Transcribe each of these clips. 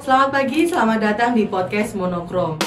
Selamat pagi, selamat datang di podcast Monokrom.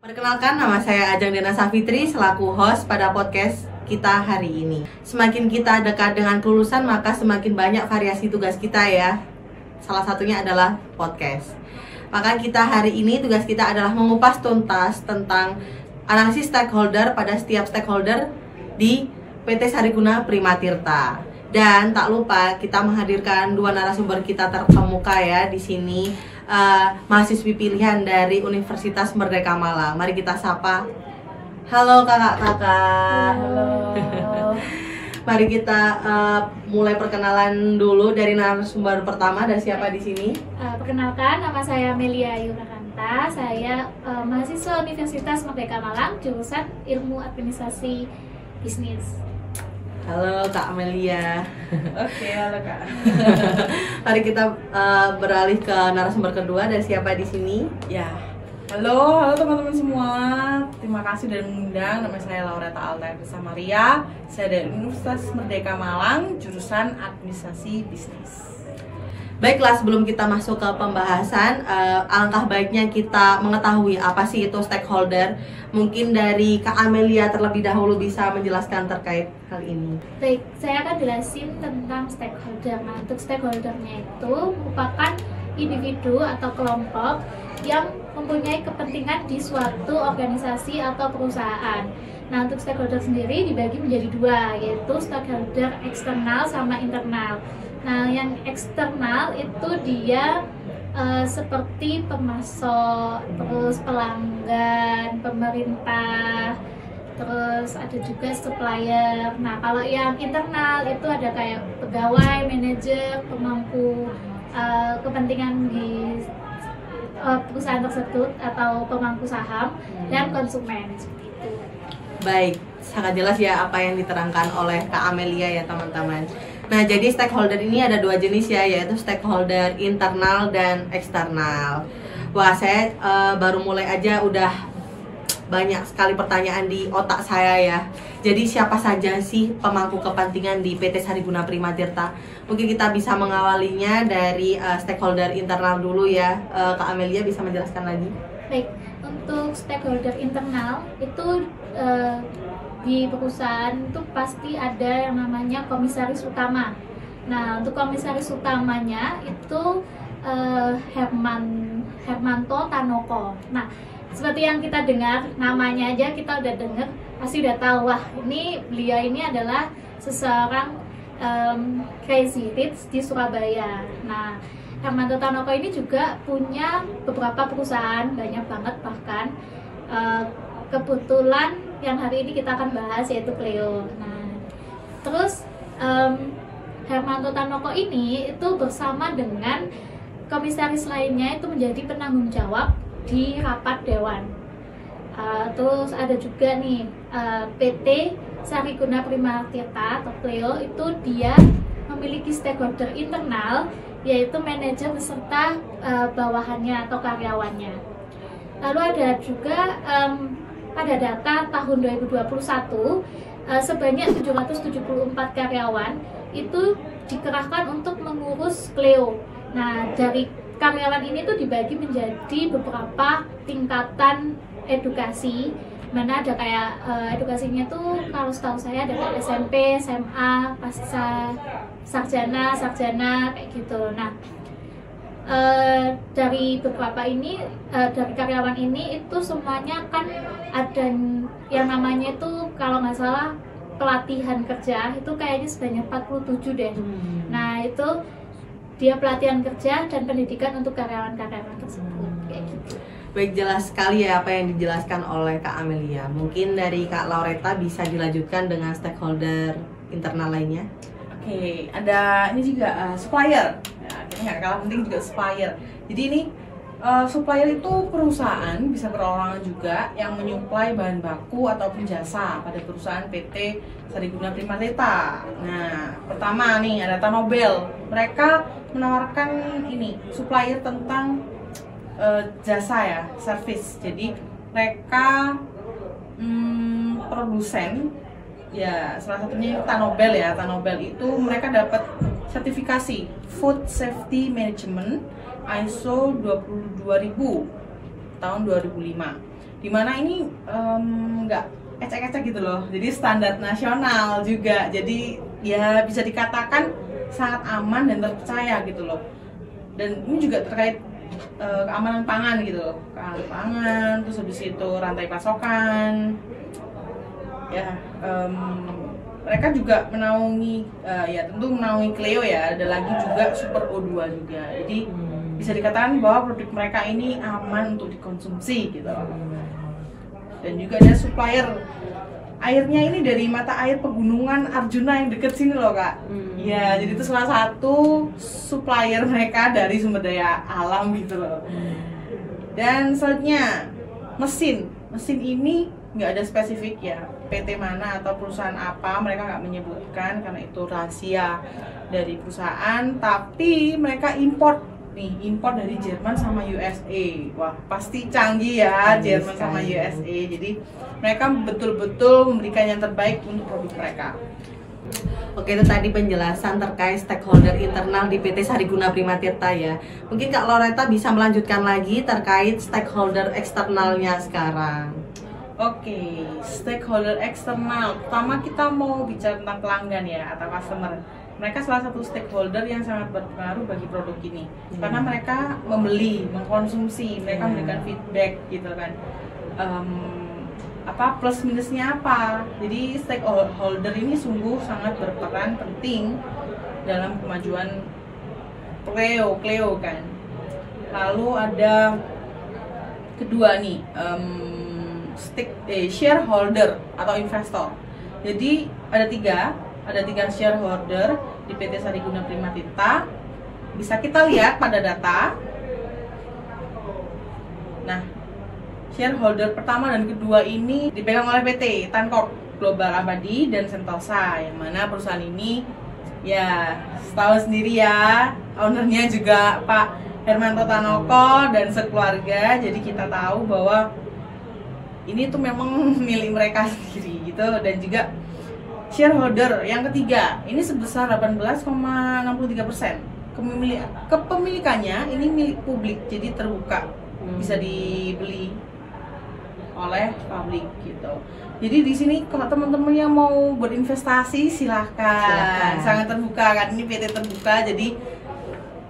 Perkenalkan, nama saya Ajeng Dena Safitri selaku host pada podcast kita hari ini. Semakin kita dekat dengan kelulusan, maka semakin banyak variasi tugas kita ya. Salah satunya adalah podcast. Maka kita hari ini tugas kita adalah mengupas tuntas tentang analisis stakeholder pada setiap stakeholder di PT Sariguna Primatirta. Dan tak lupa kita menghadirkan dua narasumber kita terkemuka ya di sini. Mahasiswi pilihan dari Universitas Merdeka Malang. Mari kita sapa. Halo kakak-kakak. Halo. Mari kita mulai perkenalan dulu dari narasumber pertama. Dari siapa di sini? Perkenalkan, nama saya Melia Yunakanta. Saya mahasiswa Universitas Merdeka Malang, jurusan Ilmu Administrasi Bisnis. Halo Kak Amelia. Oke, halo Kak. Mari kita beralih ke narasumber kedua. Dari siapa di sini? Ya, halo teman-teman semua. Terima kasih sudah mengundang. Nama saya Laureta Altairsa Maria. Saya dari Universitas Merdeka Malang, jurusan Administrasi Bisnis. Baiklah, sebelum kita masuk ke pembahasan, alangkah baiknya kita mengetahui apa sih itu stakeholder. Mungkin dari Kak Amelia terlebih dahulu bisa menjelaskan terkait hal ini. Baik, saya akan jelasin tentang stakeholder. Nah, untuk stakeholdernya itu merupakan individu atau kelompok yang mempunyai kepentingan di suatu organisasi atau perusahaan. Nah, untuk stakeholder sendiri dibagi menjadi dua, yaitu stakeholder eksternal sama internal. Nah, yang eksternal itu dia seperti pemasok, terus pelanggan, pemerintah, terus ada juga supplier. Nah, kalau yang internal itu ada kayak pegawai, manajer, pemangku kepentingan di perusahaan tersebut atau pemangku saham dan konsumen seperti itu. Baik, sangat jelas ya apa yang diterangkan oleh Kak Amelia ya teman-teman. Nah, jadi stakeholder ini ada dua jenis ya, yaitu stakeholder internal dan eksternal. Wah, saya baru mulai aja udah banyak sekali pertanyaan di otak saya ya. Jadi siapa saja sih pemangku kepentingan di PT Sariguna Primatirta? Mungkin kita bisa mengawalinya dari stakeholder internal dulu ya. Kak Amelia bisa menjelaskan lagi? Baik, untuk stakeholder internal itu di perusahaan itu pasti ada yang namanya komisaris utama. Nah, untuk komisaris utamanya itu Hermanto Tanoko. Nah, seperti yang kita dengar, namanya aja kita udah dengar, pasti udah tahu, wah ini beliau ini adalah seseorang crazy rich di Surabaya. Nah, Hermanto Tanoko ini juga punya beberapa perusahaan, banyak banget bahkan. Kebetulan yang hari ini kita akan bahas yaitu Cleo. Nah, terus Hermanto Tanoko ini itu bersama dengan komisaris lainnya itu menjadi penanggung jawab di rapat dewan. Terus ada juga nih PT Sariguna Primatirta atau Cleo, itu dia memiliki stakeholder internal yaitu manajer beserta bawahannya atau karyawannya. Lalu ada juga pada data tahun 2021 sebanyak 774 karyawan itu dikerahkan untuk mengurus Cleo. Nah, dari karyawan ini tuh dibagi menjadi beberapa tingkatan edukasi, mana ada kayak edukasinya tuh kalau setahu saya ada kayak SMP, SMA, pasca sarjana kayak gitu. Nah, dari beberapa ini, dari karyawan ini itu semuanya kan ada yang namanya itu kalau nggak salah pelatihan kerja itu kayaknya sebanyak 47 deh. Nah, itu dia pelatihan kerja dan pendidikan untuk karyawan-karyawan tersebut kayak gitu. Baik, jelas sekali ya apa yang dijelaskan oleh Kak Amelia. Mungkin dari Kak Laureta bisa dilanjutkan dengan stakeholder internal lainnya. Oke, ada ini juga supplier. Ya, kita nggak kalah penting juga supplier. Jadi ini Supplier itu perusahaan, bisa perorangan juga, yang menyuplai bahan baku ataupun jasa pada perusahaan PT Sariguna Primatita. Nah, pertama nih ada Tanobel. Mereka menawarkan ini supplier tentang jasa ya, service. Jadi mereka produsen ya, salah satunya Tanobel ya. Tanobel itu mereka dapat sertifikasi Food Safety Management ISO 22000 tahun 2005, dimana ini nggak ecek-ecek gitu loh, jadi standar nasional juga, jadi ya bisa dikatakan sangat aman dan terpercaya gitu loh. Dan ini juga terkait keamanan pangan gitu loh, keamanan pangan, terus habis itu rantai pasokan ya. Mereka juga menaungi ya tentu menaungi Cleo ya, ada lagi juga Super O2 juga, jadi bisa dikatakan bahwa produk mereka ini aman untuk dikonsumsi gitu. Dan juga ada supplier airnya ini dari mata air pegunungan Arjuna yang deket sini loh kak. Ya, jadi itu salah satu supplier mereka dari sumber daya alam gitu loh. Dan selanjutnya mesin ini nggak ada spesifik ya, PT mana atau perusahaan apa, mereka nggak menyebutkan karena itu rahasia dari perusahaan. Tapi mereka import dari Jerman sama USA. Wah, pasti canggih ya Jerman sama USA. Jadi mereka betul-betul memberikan yang terbaik untuk produk mereka. Oke, itu tadi penjelasan terkait stakeholder internal di PT Sariguna Primatirta ya. Mungkin Kak Loretta bisa melanjutkan lagi terkait stakeholder eksternalnya sekarang. Oke, stakeholder eksternal. Pertama kita mau bicara tentang pelanggan ya atau customer. Mereka salah satu stakeholder yang sangat berpengaruh bagi produk ini, karena mereka membeli, mengkonsumsi, mereka memberikan feedback gitu kan. Apa plus minusnya apa? Jadi stakeholder ini sungguh sangat berperan penting dalam kemajuan Cleo kan. Lalu ada kedua nih, shareholder atau investor. Jadi ada tiga shareholder di PT Sariguna Primatita. Bisa kita lihat pada data. Nah, shareholder pertama dan kedua ini dipegang oleh PT Tancorp Global Abadi dan Sentosa, yang mana perusahaan ini ya tahu sendiri ya, ownernya juga Pak Hermanto Tanoko dan sekeluarga. Jadi kita tahu bahwa ini tuh memang milik mereka sendiri gitu. Dan juga shareholder yang ketiga ini sebesar 18,63%. Kepemilikannya ini milik publik, jadi terbuka, bisa dibeli oleh publik gitu. Jadi di sini kalau teman-teman yang mau berinvestasi silahkan. Sangat terbuka kan, ini PT terbuka, jadi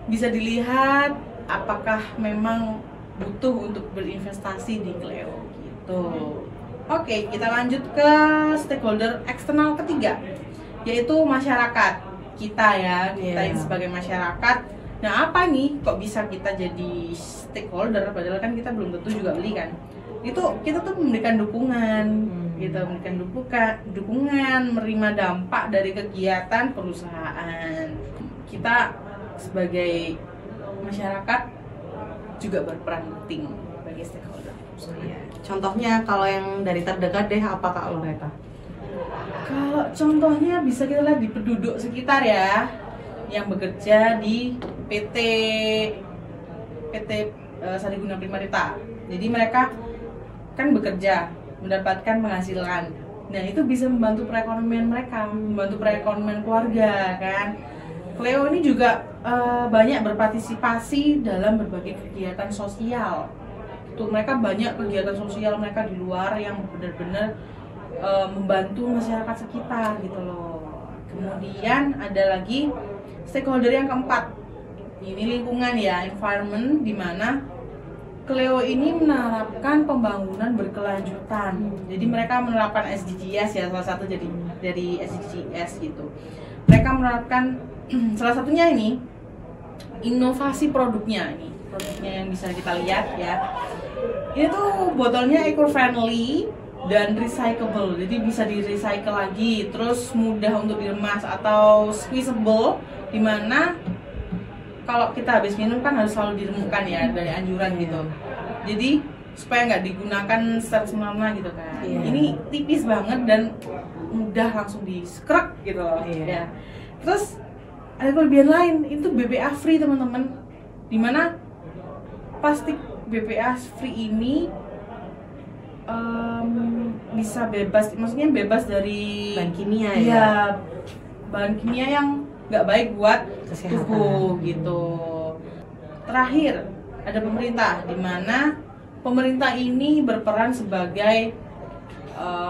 bisa dilihat apakah memang butuh untuk berinvestasi di Cleo gitu. Oke, kita lanjut ke stakeholder eksternal ketiga, yaitu masyarakat kita ya, kita ini sebagai masyarakat. Nah, apa nih kok bisa kita jadi stakeholder padahal kan kita belum tentu juga beli kan? Itu kita tuh memberikan dukungan, memberikan dukungan, menerima dampak dari kegiatan perusahaan. Kita sebagai masyarakat juga berperan penting bagi stakeholder. Contohnya kalau yang dari terdekat deh, apa Kak Loretta? Kalau contohnya bisa kita lihat di penduduk sekitar ya, yang bekerja di PT Sariguna Primatita. Jadi mereka kan bekerja, mendapatkan penghasilan. Nah, itu bisa membantu perekonomian mereka, membantu perekonomian keluarga kan. Cleo ini juga banyak berpartisipasi dalam berbagai kegiatan sosial. Tuh, mereka banyak kegiatan sosial mereka di luar yang benar-benar membantu masyarakat sekitar gitu loh. Kemudian ada lagi stakeholder yang keempat, ini lingkungan ya, environment, di mana Cleo ini menerapkan pembangunan berkelanjutan. Jadi mereka menerapkan SDGs ya, salah satu jadi dari SDGs gitu. Mereka menerapkan salah satunya ini inovasi produknya yang bisa kita lihat ya. Ini tuh botolnya eco-friendly dan recyclable, jadi bisa di-recycle lagi, terus mudah untuk diremas atau squeezable, dimana kalau kita habis minum kan harus selalu diremukkan ya dari anjuran gitu. Jadi supaya nggak digunakan secara semena-mena gitu kan. Ini tipis banget dan mudah langsung diskrek gitu loh. Ya. Terus ada kelebihan lain, itu BPA free teman-teman. Dimana plastik BPA free ini bisa bebas, maksudnya bebas dari bahan kimia bahan kimia yang nggak baik buat tubuh gitu. Terakhir ada pemerintah, di mana pemerintah ini berperan sebagai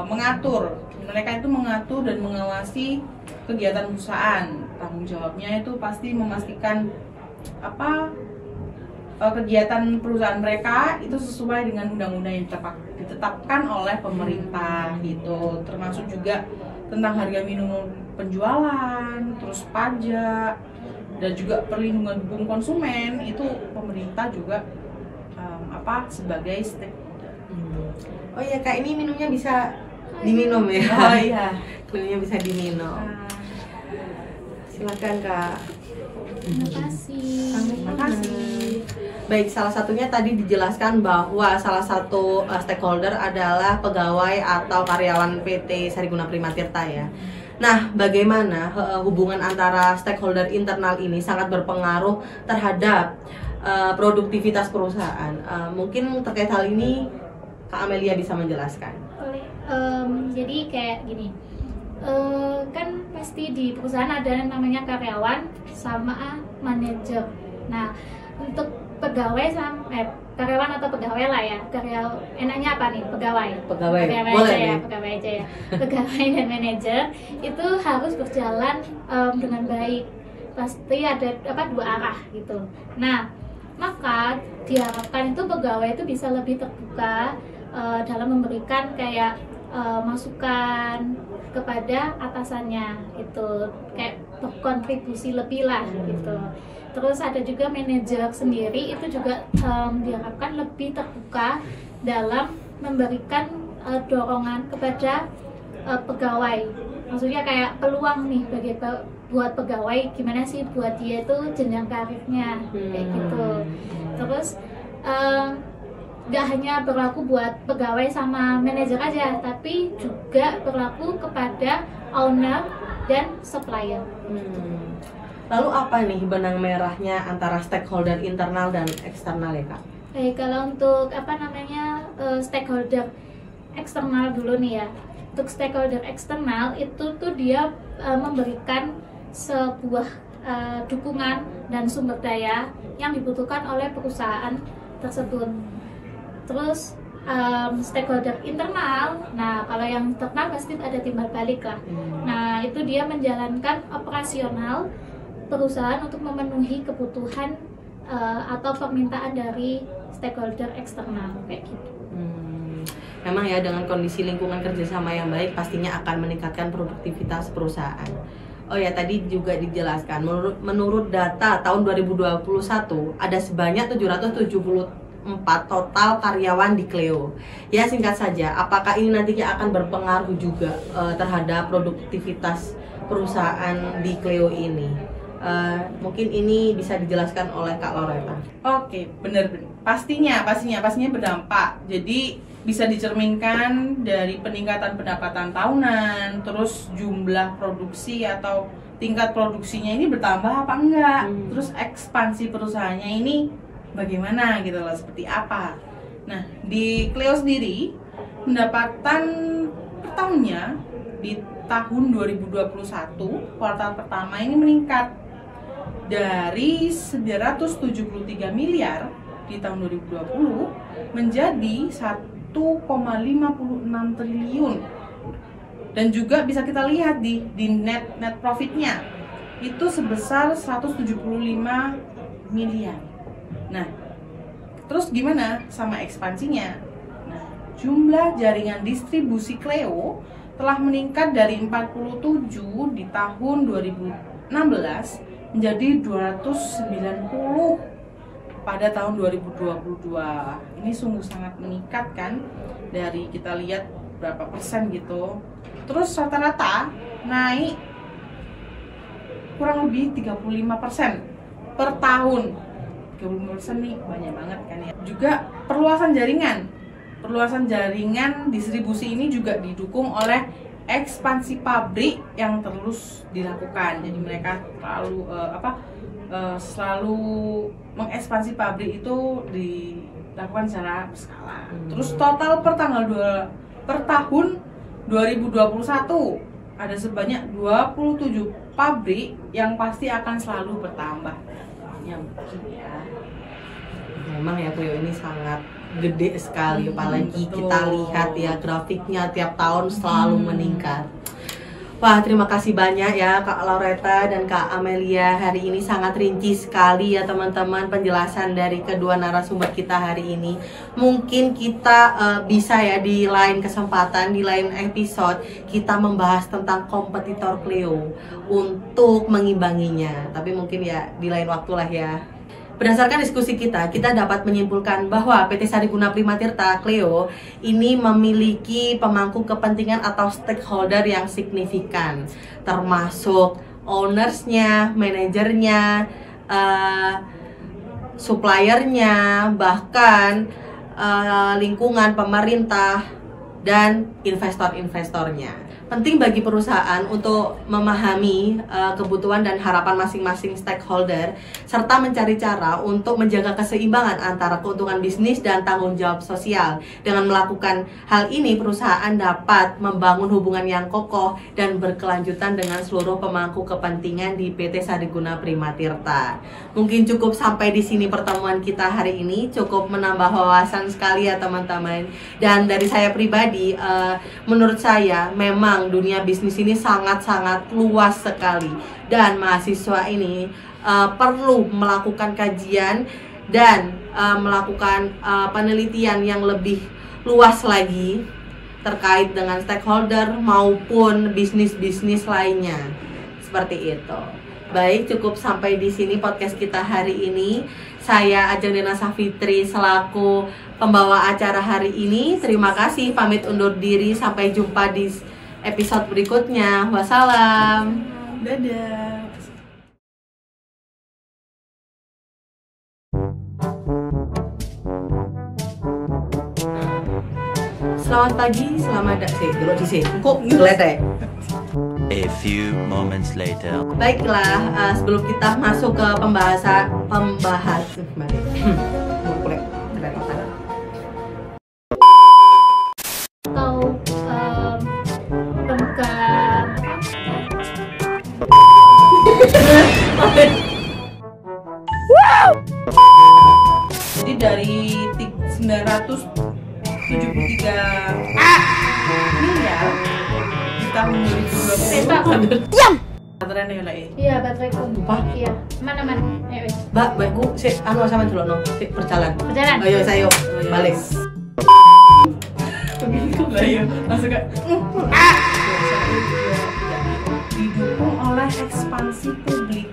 mengatur. Mereka itu mengatur dan mengawasi kegiatan perusahaan. Tanggung jawabnya itu pasti memastikan kegiatan perusahaan mereka itu sesuai dengan undang-undang yang ditetapkan oleh pemerintah gitu. Termasuk juga tentang harga minimum penjualan, terus pajak, dan juga perlindungan hukum konsumen, itu pemerintah juga sebagai stakeholder. Oh iya Kak, ini minumnya bisa diminum ya? Oh iya, minumnya bisa diminum. Silakan Kak. Terima kasih. Terima kasih. Baik, salah satunya tadi dijelaskan bahwa salah satu stakeholder adalah pegawai atau karyawan PT Sariguna Prima Tirta ya. Nah, bagaimana hubungan antara stakeholder internal ini sangat berpengaruh terhadap produktivitas perusahaan? Mungkin terkait hal ini Kak Amelia bisa menjelaskan. Jadi kayak gini, kan pasti di perusahaan ada yang namanya karyawan sama manajer. Nah, untuk pegawai sama karyawan atau pegawai lah ya, enaknya apa nih, pegawai Boleh aja ya, pegawai aja ya. Pegawai dan manajer itu harus berjalan dengan baik, pasti ada dua arah gitu. Nah, maka diharapkan itu pegawai itu bisa lebih terbuka dalam memberikan kayak masukan kepada atasannya gitu, kayak berkontribusi lebih lah gitu. Terus ada juga manajer sendiri itu juga diharapkan lebih terbuka dalam memberikan dorongan kepada pegawai. Maksudnya kayak peluang nih buat pegawai, gimana sih buat dia itu jenjang karirnya kayak gitu. Terus gak hanya berlaku buat pegawai sama manajer aja, tapi juga berlaku kepada owner dan supplier. Lalu apa nih benang merahnya antara stakeholder internal dan eksternal ya Kak? Baik, kalau untuk stakeholder eksternal dulu nih ya. Untuk stakeholder eksternal itu tuh dia memberikan sebuah dukungan dan sumber daya yang dibutuhkan oleh perusahaan tersebut. Terus stakeholder internal, nah kalau yang internal pasti ada timbal balik lah. Nah, itu dia menjalankan operasional perusahaan untuk memenuhi kebutuhan atau permintaan dari stakeholder eksternal kayak gitu. Memang ya, dengan kondisi lingkungan kerjasama yang baik pastinya akan meningkatkan produktivitas perusahaan. Oh ya, tadi juga dijelaskan menurut data tahun 2021 ada sebanyak 774 total karyawan di Cleo. Ya, singkat saja, apakah ini nantinya akan berpengaruh juga terhadap produktivitas perusahaan di Cleo ini? Mungkin ini bisa dijelaskan oleh Kak Loreta. Oke, benar. Pastinya berdampak. Jadi bisa dicerminkan dari peningkatan pendapatan tahunan, terus jumlah produksi atau tingkat produksinya ini bertambah apa enggak, terus ekspansi perusahaannya ini bagaimana gitu loh, seperti apa. Nah, di Cleo sendiri pendapatan per tahunnya di tahun 2021 kuartal pertama ini meningkat dari 973 miliar di tahun 2020 menjadi 1,56 triliun. Dan juga bisa kita lihat di net profitnya itu sebesar 175 miliar. Nah, terus gimana sama ekspansinya? Nah, jumlah jaringan distribusi Cleo telah meningkat dari 47 di tahun 2016 menjadi 290 pada tahun 2022. Ini sungguh sangat meningkat kan, dari kita lihat berapa persen gitu. Terus rata-rata naik kurang lebih 35% per tahun. 30% nih banyak banget kan ya. Juga perluasan jaringan. Perluasan jaringan distribusi ini juga didukung oleh ekspansi pabrik yang terus dilakukan. Jadi mereka selalu mengekspansi pabrik itu dilakukan secara berskala. Terus total per tahun 2021 ada sebanyak 27 pabrik yang pasti akan selalu bertambah. Ya mungkin ya. Memang ya Cleo ini sangat gede sekali, apalagi betul. Kita lihat ya grafiknya tiap tahun selalu meningkat. Wah, terima kasih banyak ya Kak Laureta dan Kak Amelia. Hari ini sangat rinci sekali ya teman-teman penjelasan dari kedua narasumber kita hari ini. Mungkin kita bisa ya di lain kesempatan, di lain episode kita membahas tentang kompetitor Cleo untuk mengimbanginya. Tapi mungkin ya di lain waktu lah ya. Berdasarkan diskusi kita dapat menyimpulkan bahwa PT Sadiguna Primatirta Cleo ini memiliki pemangku kepentingan atau stakeholder yang signifikan, termasuk ownersnya, manajernya, suppliernya, bahkan lingkungan pemerintah dan investor-investornya. Penting bagi perusahaan untuk memahami kebutuhan dan harapan masing-masing stakeholder serta mencari cara untuk menjaga keseimbangan antara keuntungan bisnis dan tanggung jawab sosial. Dengan melakukan hal ini, perusahaan dapat membangun hubungan yang kokoh dan berkelanjutan dengan seluruh pemangku kepentingan di PT Sadiguna Primatirta. Mungkin cukup sampai di sini pertemuan kita hari ini, cukup menambah wawasan sekali ya teman-teman. Dan dari saya pribadi, menurut saya memang dunia bisnis ini sangat-sangat luas sekali dan mahasiswa ini perlu melakukan kajian dan melakukan penelitian yang lebih luas lagi terkait dengan stakeholder maupun bisnis-bisnis lainnya. Seperti itu. Baik, cukup sampai di sini podcast kita hari ini. Saya Ajeng Dena Safitri selaku pembawa acara hari ini. Terima kasih, pamit undur diri. Sampai jumpa di episode berikutnya. Wassalam. Dadah. Selamat pagi, selamat dulu di sini. Kok ngeledek? A few moments later. Baiklah, sebelum kita masuk ke pembahasan Atau pemegang Jadi dari 973 miliar di tahun 2020. Diam. Baterai ya lah ya. Iya, bateraiku. Apa? Iya. Mana? Wes. Mbak, baikku, sama dulu no, berjalan. Berjalan. Ayo, saya balik. Lah ya, langsung kayak didukung oleh ekspansi publik.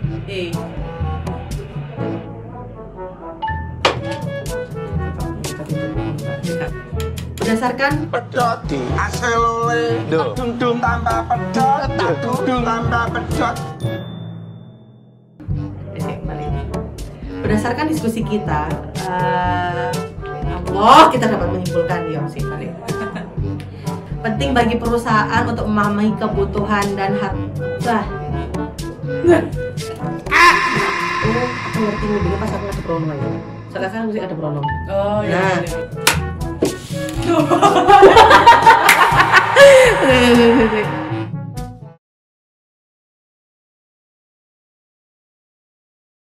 Berdasarkan pedot di aselole dum tambah pedot dum tambah pedot. Berdasarkan diskusi kita, kita dapat menyimpulkan ya sih balik. Penting bagi perusahaan untuk memahami kebutuhan dan aku ngerti dulu pas aku ngasih promo ya. Soalnya kan mesti ada promo. Oh iya. Nah.